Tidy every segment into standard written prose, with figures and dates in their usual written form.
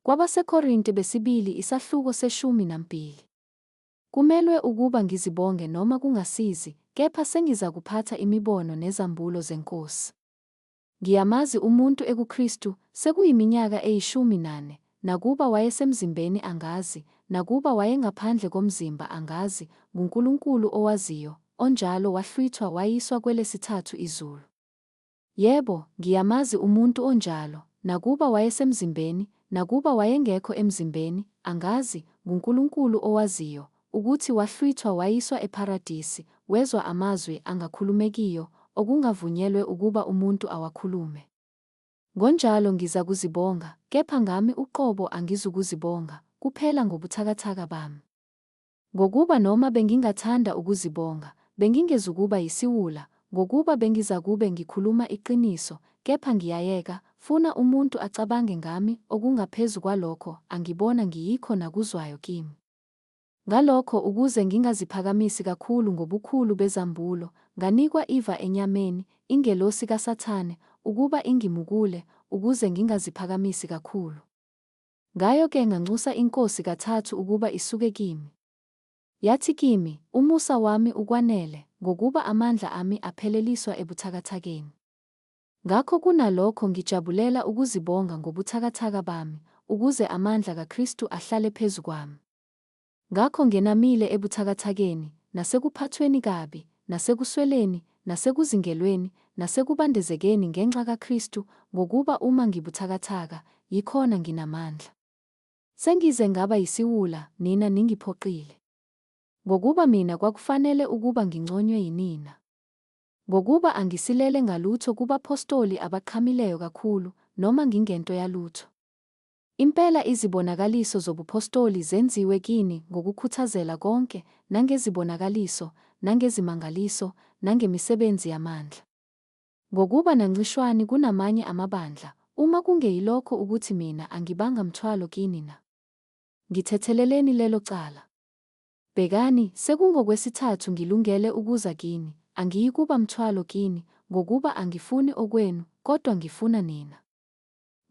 KwabaseKorinte besibili isahluko 12. Kumelwe ukuba ngizibonge noma kungasizi, kepha sengiza kuphatha imibono nezambulo zeNkosi. Ngiyamazi umuntu ekuKristu sekuyiminyaka 14, nakuba wayesemzimbeni angazi, nakuba wayengaphandle komzimba angazi, nguNkulunkulu owaziyo, onjalo wahlwithwa wayiswa kwelesithathu izulu. Yebo, ngiyamazi umuntu onjalo, nakuba wayesemzimbeni, nakuba wayengekho emzimbeni, angazi, nguNkulunkulu owaziyo, ukuthi wahlwithwa wayiswa ePharadisi, wezwa amazwi angakhulumekiyo, okungavunyelwe ukuba umuntu awakhulume. Ngonjalo ngiza kuzibonga, kepha ngami uqobo angizukuzibonga, kuphela ngobuthakathaka bami. Ngokuba noma bengingathanda ukuzibonga, bengingezukuba yisiwula, ngokuba bengizakube ngikhuluma iqiniso, kepha ngiyayeka, funa umuntu acabange ngami okungaphezu kwalokho angibona ngiyikho nakuzwayo kimi. Ngalokho ukuze ngingaziphakamisi kakhulu ngobukhulu bezambulo, nganikwa iva enyameni, ingelosi kaSathane, ukuba ingimukule, ukuze ngingaziphakamisi kakhulu. Ngayo-ke nganxusa iNkosi kathathu ukuba isuke kimi. Yathi kimi, umusa wami ukwanele, ngokuba amandla ami apheleliswa ebuthakathakeni. Ngakho kunalokho ngijabulela ukuzibonga ngobuthakathaka bami, ukuze amandla kaKristu ahlale phezu kwami. Ngakho ngenamile ebuthakathakeni, nasekuphathweni kabi, nasekusweleni, nasekuzingelweni, nasekubandezekeni ngenxa kaKristu, ngokuba uma ngibuthakathaka, yikhona nginamandla. Sengize ngaba yisiwula, nina ningiphoqile. Ngokuba mina kwakufanele ukuba nginconywe yinina. Ngokuba angisilele ngalutho kubapostoli abaqhamileyo kakhulu, noma ngingento yalutho. Impela izibonakaliso zobupostoli zenziwe kini ngokukhuthazela konke, nangezibonakaliso, nangezimangaliso, nangemisebenzi yamandla. Ngokuba nancishwani kunamanye amabandla, uma kungeyilokho ukuthi mina angibanga mthwalo kini na. Ngithetheleleni lelo cala. Bhekani, sekungokwesithathu ngilungele ukuza kini, angiyikuba mthwalo kini, ngokuba angifuni okwenu, kodwa ngifuna nina.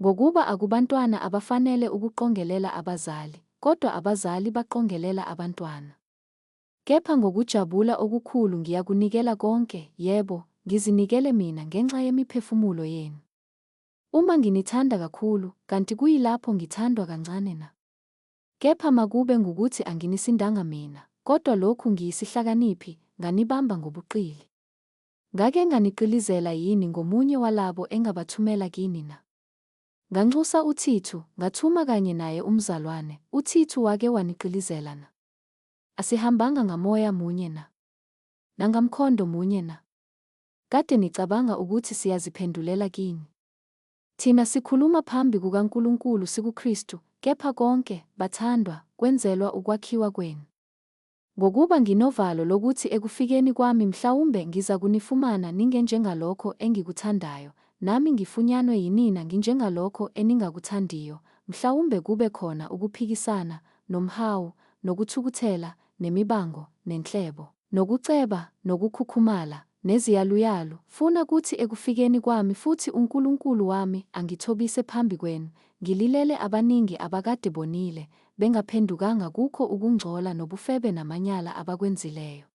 Ngokuba akubantwana abafanele ukuqongelela abazali, kodwa abazali baqongelela abantwana. Kepha ngokujabula okukhulu ngiyakunikela konke, yebo, ngizinikele mina ngenxa yemiphefumulo yenu. Uma nginithanda kakhulu, kanti kuyilapho ngithandwa kancane na? Kepha makube ngukuthi anginisindanga mina, kodwa lokhu ngiyisihlakaniphi, nganibamba ngobuqili. Ngake nganiqilizela yini ngomunye walabo engabathumela kini na? Nganxusa uThithu, ngathuma kanye naye umzalwane, uThithu wake waniqilizela na? Asihambanga ngamoya munye na? Nangamkhondo munye na? Kade nicabanga ukuthi siyaziphendulela kini. Thina sikhuluma phambi kukaNkulunkulu sikuKristu, kepha konke, bathandwa, kwenzelwa ukwakhiwa kwenu. Ngokuba nginovalo lokuthi ekufikeni kwami mhlawumbe ngiza kunifumana ningenjengalokho engikuthandayo, nami ngifunyanwe yinina nginjengalokho eningakuthandiyo, mhlawumbe kube khona ukuphikisana, nomhawu, nokuthukuthela, nemibango, nenhlebo, nokuceba, nokukhukhumala, neziyaluyalu. Funa kuthi ekufikeni kwami futhi uNkulunkulu wami angithobise phambi kwenu, ngililele abaningi abakade bonile, bengaphendukanga kukho ukungcola nobufebe namanyala abakwenzileyo.